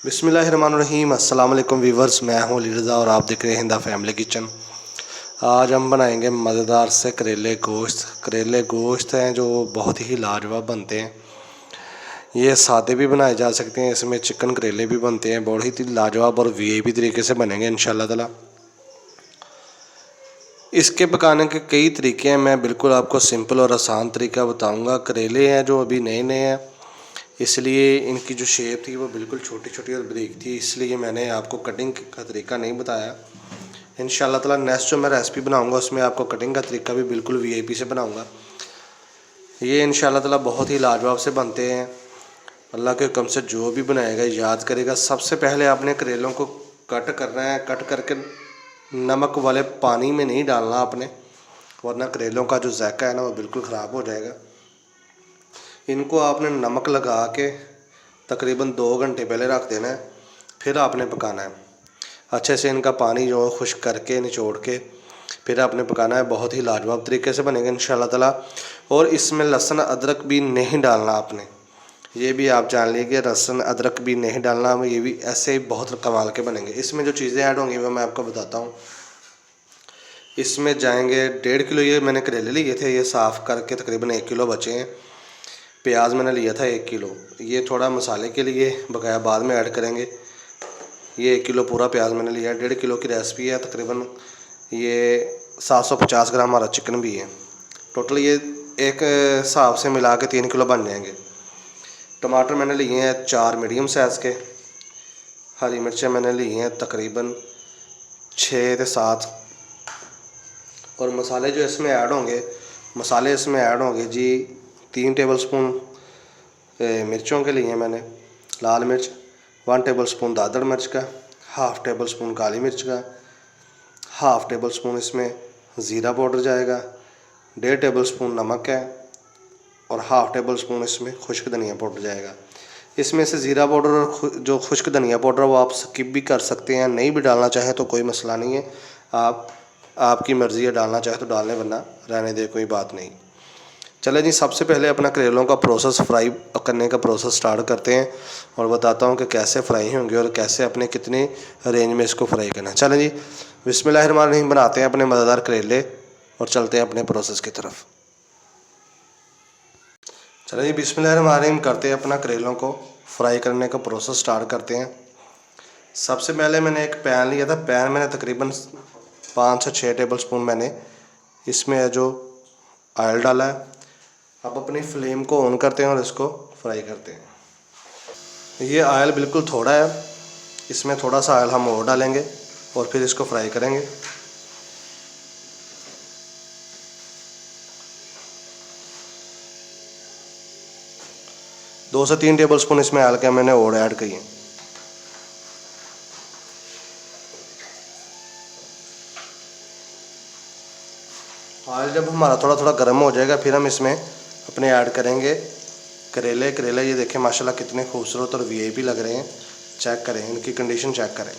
बिस्मिल्लाहिर्रहमानिर्रहीम। अस्सलाम वालेकुम वीवर्स, मैं हूं अली रज़ा और आप देख रहे हैं द फैमिली किचन। आज हम बनाएंगे मज़ेदार से करेले गोश्त। करेले गोश्त हैं जो बहुत ही लाजवाब बनते हैं। ये सादे भी बनाए जा सकते हैं, इसमें चिकन करेले भी बनते हैं, बहुत ही लाजवाब और वीआईपी तरीके से बनेंगे इंशाल्लाह ताला। इसके पकाने के कई तरीके हैं, मैं बिल्कुल आपको सिंपल और आसान तरीका बताऊँगा। करेले हैं जो अभी नए नए हैं, इसलिए इनकी जो शेप थी वो बिल्कुल छोटी छोटी और बारीक थी, इसलिए मैंने आपको कटिंग का तरीका नहीं बताया। इंशाल्लाह ताला नेक्स्ट जो मैं रेसिपी बनाऊंगा उसमें आपको कटिंग का तरीका भी बिल्कुल वीआईपी से बनाऊंगा। ये इंशाल्लाह ताला बहुत ही लाजवाब से बनते हैं। अल्लाह के हुक्म से जो भी बनाएगा याद करेगा। सबसे पहले आपने करेलों को कट करना है, कट करके नमक वाले पानी में नहीं डालना आपने, वरना करेलों का जो जायका है ना वो बिल्कुल ख़राब हो जाएगा। इनको आपने नमक लगा के तकरीबन 2 घंटे पहले रख देना है, फिर आपने पकाना है अच्छे से। इनका पानी जो खुश्क करके निचोड़ के फिर आपने पकाना है। बहुत ही लाजवाब तरीके से बनेगा इंशाल्लाह ताला। और इसमें लहसुन अदरक भी नहीं डालना आपने, ये भी आप जान लीजिए, लहसुन अदरक भी नहीं डालना। ये भी ऐसे ही बहुत कमाल के बनेंगे। इसमें जो चीज़ें ऐड होंगी वो मैं आपको बताता हूँ। इसमें जाएंगे 1.5 किलो, ये मैंने करेले लिए थे, ये साफ़ करके तकरीबन 1 किलो बचे हैं। प्याज मैंने लिया था 1 किलो, ये थोड़ा मसाले के लिए बकाया बाद में ऐड करेंगे। ये 1 किलो पूरा प्याज मैंने लिया है। 1.5 किलो की रेसिपी है, तकरीबन ये 750 ग्राम हमारा चिकन भी है। टोटल ये एक हिसाब से मिला के 3 किलो बन जाएंगे। टमाटर मैंने लिए हैं 4 मीडियम साइज़ के। हरी मिर्चें मैंने ली हैं तकरीबन 6 से 7। और मसाले जो इसमें ऐड होंगे, मसाले इसमें ऐड होंगे जी 3 टेबल स्पून मिर्चों के लिए मैंने लाल मिर्च, 1 टेबल स्पून दादड़ मिर्च का, हाफ़ टेबल स्पून काली मिर्च का, हाफ़ टेबल स्पून इसमें ज़ीरा पाउडर जाएगा, 1.5 टेबल स्पून नमक है और हाफ़ टेबल स्पून इसमें खुश्क धनिया पाउडर जाएगा। इसमें से ज़ीरा पाउडर और जो खुश्क धनिया पाउडर वो आप स्किप भी कर सकते हैं, नहीं भी डालना चाहें तो कोई मसला नहीं है। आपकी मर्ज़ी है, डालना चाहे तो डालें वरना रहने दे, कोई बात नहीं। चले जी, सबसे पहले अपना करेलों का प्रोसेस फ्राई करने का प्रोसेस स्टार्ट करते हैं और बताता हूँ कि कैसे फ्राई होंगे और कैसे अपने कितने रेंज में इसको फ्राई करना है। चलें जी, बिस्मिल्लाहिर्रहमानिर्रहीम, बनाते हैं अपने मज़ेदार करेले और चलते हैं अपने प्रोसेस की तरफ। चलिए जी, बिस्मिल्लाहिर्रहमानिर्रहीम करते हैं, अपना करेलों को फ्राई करने का प्रोसेस स्टार्ट करते हैं। सबसे पहले मैंने एक पैन लिया था, पैन मैंने तकरीबन 5 से 6 टेबल स्पून मैंने इसमें जो ऑयल डाला है। अब अपनी फ्लेम को ऑन करते हैं और इसको फ्राई करते हैं। ये ऑयल बिल्कुल थोड़ा है, इसमें थोड़ा सा ऑयल हम और डालेंगे और फिर इसको फ्राई करेंगे। दो से 3 टेबल स्पून इसमें ऑयल के मैंने और ऐड किए। ऑयल जब हमारा थोड़ा थोड़ा गर्म हो जाएगा फिर हम इसमें अपने ऐड करेंगे करेले। करेले ये देखें माशाल्लाह कितने खूबसूरत और वीआईपी लग रहे हैं। चेक करें, इनकी कंडीशन चेक करें।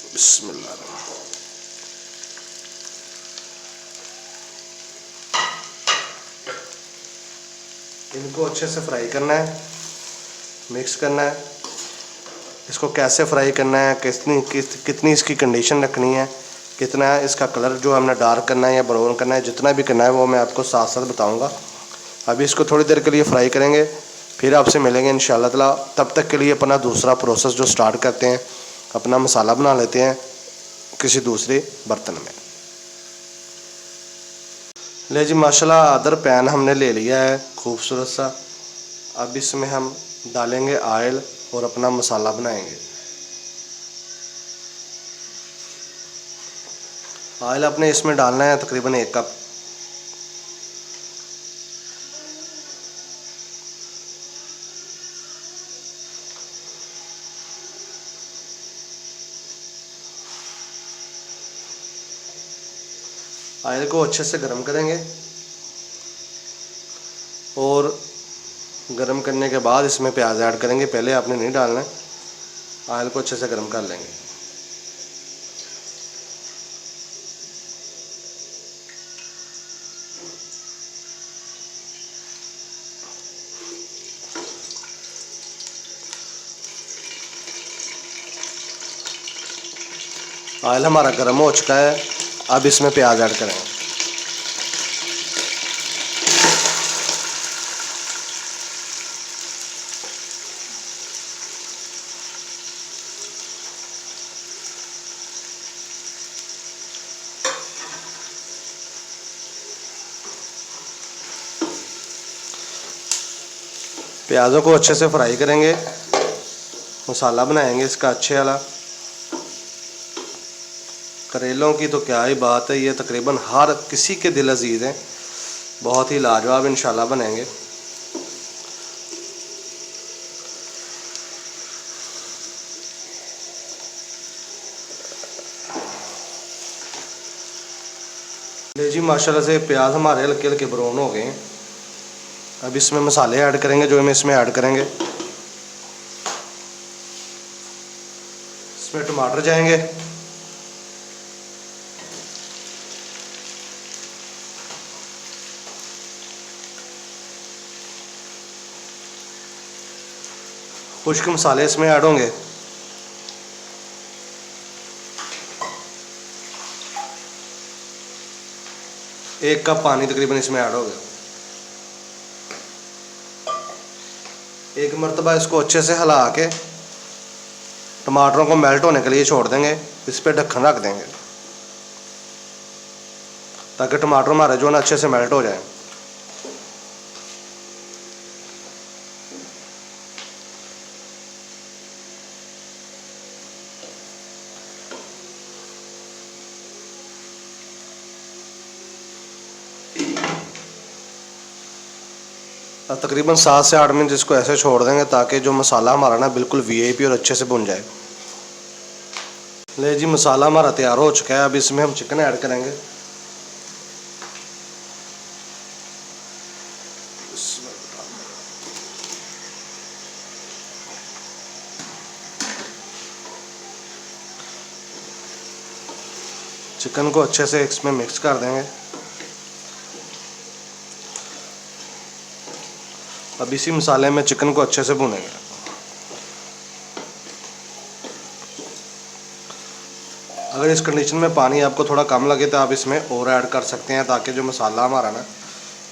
बिस्मिल्लाह। इनको अच्छे से फ्राई करना है, मिक्स करना है। इसको कैसे फ्राई करना है, कितनी इसकी कंडीशन रखनी है, कितना इसका कलर जो हमने डार्क करना है या ब्राउन करना है, जितना भी करना है वो मैं आपको साथ साथ बताऊंगा। अभी इसको थोड़ी देर के लिए फ्राई करेंगे, फिर आपसे मिलेंगे इंशाल्लाह ताला। तब तक के लिए अपना दूसरा प्रोसेस जो स्टार्ट करते हैं, अपना मसाला बना लेते हैं किसी दूसरे बर्तन में। ले जी, माशाल्लाह अदर पैन हमने ले लिया है खूबसूरत सा। अब इसमें हम डालेंगे ऑयल और अपना मसाला बनाएंगे। ऑयल अपने इसमें डालना है तकरीबन 1 कप। ऑयल को अच्छे से गर्म करेंगे और गर्म करने के बाद इसमें प्याज ऐड करेंगे। पहले आपने नहीं डालना है, ऑयल को अच्छे से गर्म कर लेंगे। ऑयल हमारा गर्म हो चुका है। अब इसमें प्याज ऐड करेंगे। प्याज़ों को अच्छे से फ्राई करेंगे, मसाला बनाएंगे इसका अच्छे वाला। करेलों की तो क्या ही बात है, ये तकरीबन हर किसी के दिल अजीज़ हैं। बहुत ही लाजवाब इंशाल्लाह बनेंगे। ले जी, माशाल्लाह से प्याज हमारे हल्के हल्के ब्राउन हो गए हैं। अब इसमें मसाले ऐड करेंगे जो हम इसमें ऐड करेंगे। इसमें टमाटर जाएंगे, खुश्क मसाले इसमें ऐड होंगे। एक कप पानी तकरीबन इसमें ऐड हो गया। एक मरतबा इसको अच्छे से हिला के टमाटरों को मेल्ट होने के लिए छोड़ देंगे। इस पर ढक्कन रख देंगे ताकि टमाटर हमारे जो है ना अच्छे से मेल्ट हो जाए। तकरीबन 7 से 8 मिनट इसको ऐसे छोड़ देंगे ताकि जो मसाला हमारा ना बिल्कुल वीआईपी और अच्छे से भुन जाए। ले जी, मसाला हमारा तैयार हो चुका है। अब इसमें हम चिकन ऐड करेंगे। चिकन को अच्छे से इसमें मिक्स कर देंगे। अब इसी मसाले में चिकन को अच्छे से भूनेंगे। अगर इस कंडीशन में पानी आपको थोड़ा कम लगे तो आप इसमें और ऐड कर सकते हैं ताकि जो मसाला हमारा ना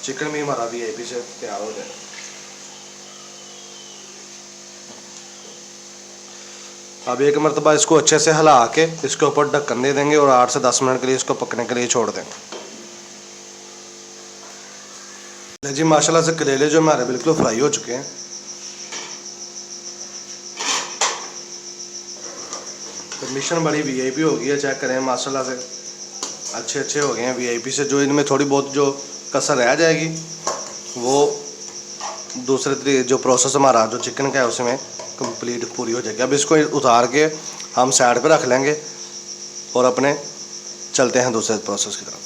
चिकन भी हमारा वीआईपी से तैयार हो जाए। अब एक मरतबा इसको अच्छे से हिला के इसके ऊपर ढक्कन दे देंगे और 8 से 10 मिनट के लिए इसको पकने के लिए छोड़ देंगे। जी, माशाल्लाह से करेले जो हमारे बिल्कुल फ्राई हो चुके हैं। कंडीशन बड़ी वीआईपी हो गई है, चेक करें माशाल्लाह से अच्छे हो गए हैं वीआईपी से। जो इनमें थोड़ी बहुत जो कसर रह जाएगी वो दूसरे जो प्रोसेस हमारा जो चिकन का है उसमें कंप्लीट पूरी हो जाएगी। अब इसको उतार के हम साइड पे रख लेंगे और अपने चलते हैं दूसरे प्रोसेस की तरफ।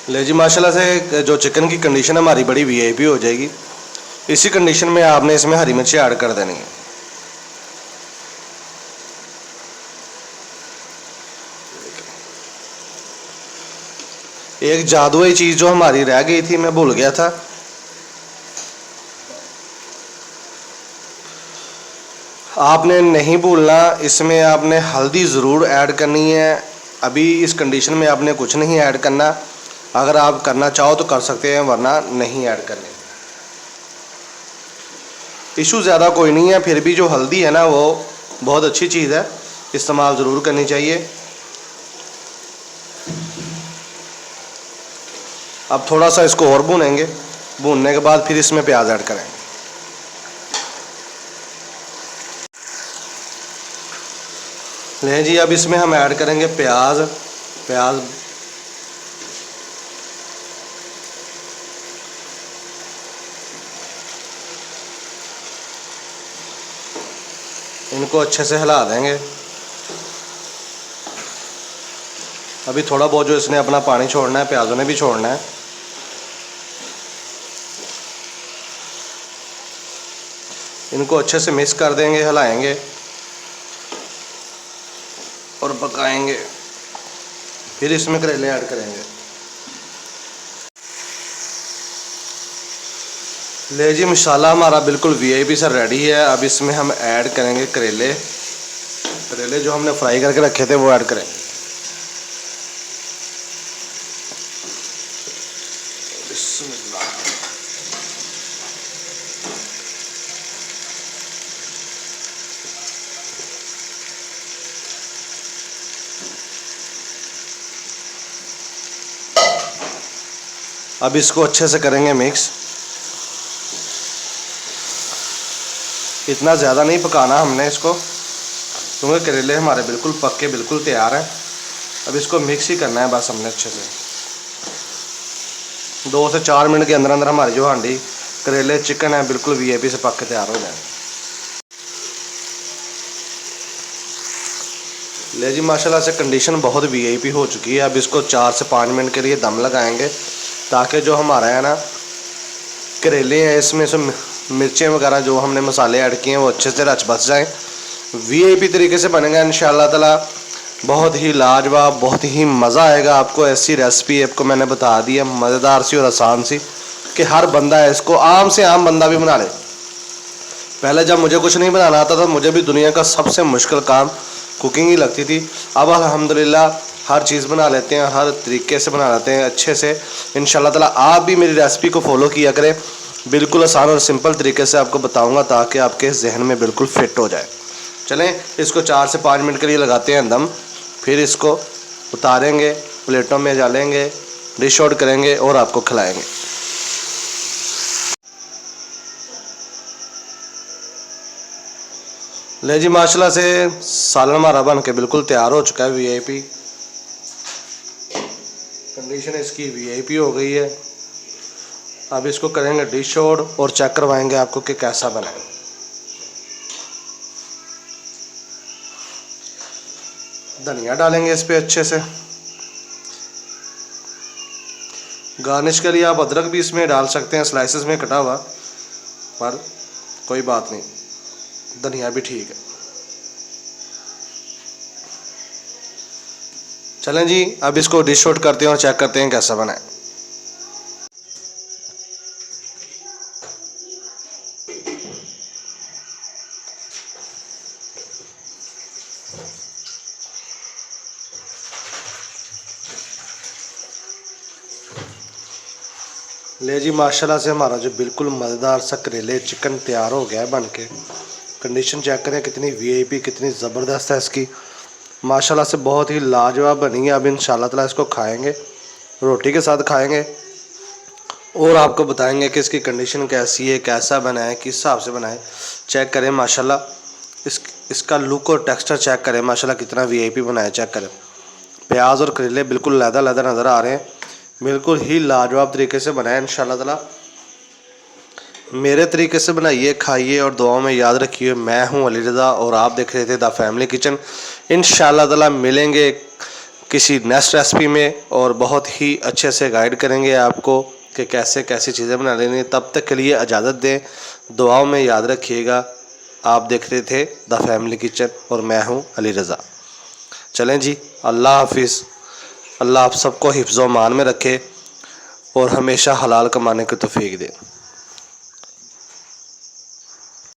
ले जी, माशाल्लाह से जो चिकन की कंडीशन हमारी बड़ी वीआईपी हो जाएगी। इसी कंडीशन में आपने इसमें हरी मिर्ची ऐड कर देनी है। एक जादुई चीज़ जो हमारी रह गई थी, मैं भूल गया था। आपने नहीं भूलना, इसमें आपने हल्दी ज़रूर ऐड करनी है। अभी इस कंडीशन में आपने कुछ नहीं ऐड करना। अगर आप करना चाहो तो कर सकते हैं, वरना नहीं ऐड करनी। इशू ज़्यादा कोई नहीं है, फिर भी जो हल्दी है ना वो बहुत अच्छी चीज़ है, इस्तेमाल ज़रूर करनी चाहिए। अब थोड़ा सा इसको और भूनेंगे। भूनने के बाद फिर इसमें प्याज ऐड करेंगे। ले जी, अब इसमें हम ऐड करेंगे प्याज। इनको अच्छे से हिला देंगे। अभी थोड़ा बहुत जो इसने अपना पानी छोड़ना है, प्याजों ने भी छोड़ना है। इनको अच्छे से मिक्स कर देंगे, हिलाएंगे और पकाएंगे। फिर इसमें करेले ऐड करेंगे। ले जी, मसाला हमारा बिल्कुल वीआईपी सा रेडी है। अब इसमें हम ऐड करेंगे करेले। करेले जो हमने फ्राई करके रखे थे वो ऐड करें। बिस्मिल्लाह। अब इसको अच्छे से करेंगे मिक्स। इतना ज़्यादा नहीं पकाना हमने इसको, क्योंकि करेले हमारे बिल्कुल पक के बिल्कुल तैयार हैं। अब इसको मिक्स ही करना है बस हमने अच्छे से। 2 से 4 मिनट के अंदर अंदर हमारी जो हांडी करेले चिकन है बिल्कुल वीआईपी से पक के तैयार हो जाए। ले जी माशाल्लाह से कंडीशन बहुत वीआईपी हो चुकी है। अब इसको 4 से 5 मिनट के लिए दम लगाएंगे, ताकि जो हमारा है ना करेले हैं इसमें से मिर्चें वगैरह जो हमने मसाले ऐड किए हैं वो अच्छे से रच बच जाएँ। वीआईपी तरीके से बनेगा इंशाल्लाह ताला। बहुत ही लाजवाब, बहुत ही मज़ा आएगा आपको। ऐसी रेसिपी आपको मैंने बता दी है, मज़ेदार सी और आसान सी, कि हर बंदा है इसको आम से आम बंदा भी बना ले। पहले जब मुझे कुछ नहीं बनाना आता था, मुझे भी दुनिया का सबसे मुश्किल काम कुकिंग ही लगती थी। अब अल्हम्दुलिल्लाह हर चीज़ बना लेते हैं, हर तरीके से बना लेते हैं अच्छे से। इंशाल्लाह ताला आप भी मेरी रेसिपी को फॉलो किया करें। बिल्कुल आसान और सिंपल तरीके से आपको बताऊँगा, ताकि आपके जहन में बिल्कुल फिट हो जाए। चलें इसको 4 से 5 मिनट के लिए लगाते हैं दम, फिर इसको उतारेंगे, प्लेटों में डालेंगे, डिश आउट करेंगे और आपको खिलाएंगे। ले जी माशाल्लाह से सालन हमारा बन के बिल्कुल तैयार हो चुका है। वीआईपी कंडीशन इसकी वीआईपी हो गई है। अब इसको करेंगे डिश आउट और चेक करवाएंगे आपको कि कैसा बना है। धनिया डालेंगे इस पे अच्छे से। गार्निश के लिए आप अदरक भी इसमें डाल सकते हैं, स्लाइसेस में कटा हुआ, पर कोई बात नहीं, धनिया भी ठीक है। चलें जी अब इसको डिश आउट करते हैं और चेक करते हैं कैसा बना है। ले जी माशाल्लाह से हमारा जो बिल्कुल मज़ेदार सा करेले चिकन तैयार हो गया है बन के। कंडीशन चेक करें कितनी वीआईपी, कितनी ज़बरदस्त है इसकी। माशाल्लाह से बहुत ही लाजवाब बनी है। अब इंशाल्लाह ताला इसको खाएंगे, रोटी के साथ खाएंगे और आपको बताएंगे कि इसकी कंडीशन कैसी है, कैसा बना है, किस हिसाब से बना है। चेक करें माशाल्लाह इसका लुक और टेक्सचर चेक करें माशाल्लाह कितना वीआईपी बना है। चेक करें प्याज और करेले बिल्कुल लहदा लहदा नज़र आ रहे हैं, बिल्कुल ही लाजवाब तरीके से बनाया। इंशाल्लाह ताला मेरे तरीके से बनाइए, खाइए और दुआओं में याद रखिए। मैं हूं अली रज़ा और आप देख रहे थे द फैमिली किचन। इंशाल्लाह ताला मिलेंगे किसी नेक्स्ट रेसिपी में और बहुत ही अच्छे से गाइड करेंगे आपको कि कैसे कैसी चीज़ें बना लेनी है। तब तक के लिए इजाज़त दें, दुआओं में याद रखिएगा। आप देख रहे थे द फैमिली किचन और मैं हूँ अली रज़ा। चलें जी, अल्लाह हाफिज़। अल्लाह आप सबको हिफ्ज़ व मान में रखे और हमेशा हलाल कमाने की तौफीक दे।